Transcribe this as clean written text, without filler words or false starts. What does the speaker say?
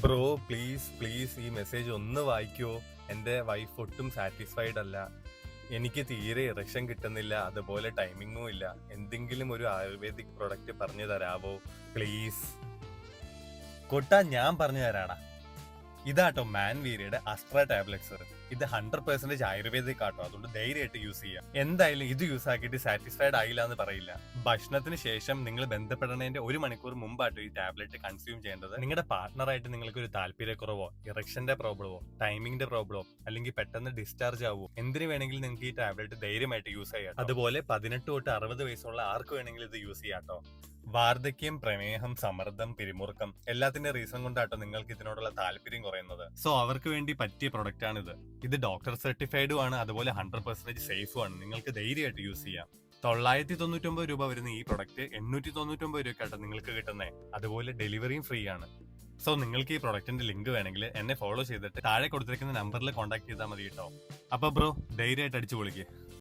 Bro please please ഈ message ഒന്ന് വായിക്കുവോ? എന്റെ വൈഫ് ഒട്ടും സാറ്റിസ്ഫൈഡ് അല്ല. എനിക്ക് തീരെ ഇറക്ഷൻ കിട്ടുന്നില്ല, അതുപോലെ ടൈമിങ്ങും ഇല്ല. എന്തെങ്കിലും ഒരു ആയുർവേദിക് പ്രൊഡക്റ്റ് പറഞ്ഞു തരാവോ പ്ലീസ്? കൊട്ടാ ഞാൻ പറഞ്ഞു തരാടാ. ഇതാട്ടോ മാൻവീരിയുടെ അസ്ട്ര ടാബ്ലറ്റ്സ്. ഇത് 100% ആയുർവേദിക് ആട്ടോ, അതുകൊണ്ട് ധൈര്യമായിട്ട് യൂസ് ചെയ്യാം. എന്തായാലും ഇത് യൂസ് ആക്കിയിട്ട് സാറ്റിസ്ഫൈഡ് ആയില്ല എന്ന് പറയില്ല. ഭക്ഷണത്തിന് ശേഷം നിങ്ങൾ ബന്ധപ്പെടുന്നതിന്റെ 1 മണിക്കൂർ മുമ്പാട്ടോ ഈ ടാബ്ലറ്റ് കൺസ്യൂം ചെയ്യേണ്ടത്. നിങ്ങളുടെ പാർട്ണറായിട്ട് നിങ്ങൾക്ക് ഒരു താല്പര്യക്കുറവോ, ഇറക്ഷന്റെ പ്രോബ്ലമോ, ടൈമിംഗിന്റെ പ്രോബ്ലമോ, അല്ലെങ്കിൽ പെട്ടെന്ന് ഡിസ്ചാർജ് ആവോ, എന്തിനു വേണമെങ്കിലും നിങ്ങൾക്ക് ഈ ടാബ്ലറ്റ് ധൈര്യമായിട്ട് യൂസ് ചെയ്യാം. അതുപോലെ 18 തൊട്ട് 60 വയസ്സുള്ള ആർക്ക് വേണമെങ്കിലും ഇത് യൂസ് ചെയ്യാട്ടോ. വാർദ്ധക്യം, പ്രമേഹം, സമ്മർദ്ദം, പിരിമുറുക്കം എല്ലാത്തിന്റെ റീസൺ കൊണ്ടാട്ടോ നിങ്ങൾക്ക് ഇതിനോടുള്ള താല്പര്യം കുറയുന്നത്. സോ അവർക്ക് വേണ്ടി പറ്റിയ പ്രൊഡക്റ്റ് ആണ് ഇത്. ഇത് ഡോക്ടർ സർട്ടിഫൈഡും ആണ്, അതുപോലെ 100% സേഫും ആണ്. നിങ്ങൾക്ക് ധൈര്യമായിട്ട് യൂസ് ചെയ്യാം. 999 രൂപ വരുന്ന ഈ പ്രൊഡക്റ്റ് 899 രൂപയ്ക്കാട്ടോ നിങ്ങൾക്ക് കിട്ടുന്നത്. അതുപോലെ ഡെലിവറിയും ഫ്രീ ആണ്. സോ നിങ്ങൾക്ക് ഈ പ്രൊഡക്റ്റിന്റെ ലിങ്ക് വേണമെങ്കിൽ എന്നെ ഫോളോ ചെയ്തിട്ട് താഴെ കൊടുത്തിരിക്കുന്ന നമ്പറിൽ കോൺടാക്ട് ചെയ്താൽ മതി കേട്ടോ. അപ്പൊ ബ്രോ ധൈര്യമായിട്ട് അടിച്ചു പൊളിക്ക്.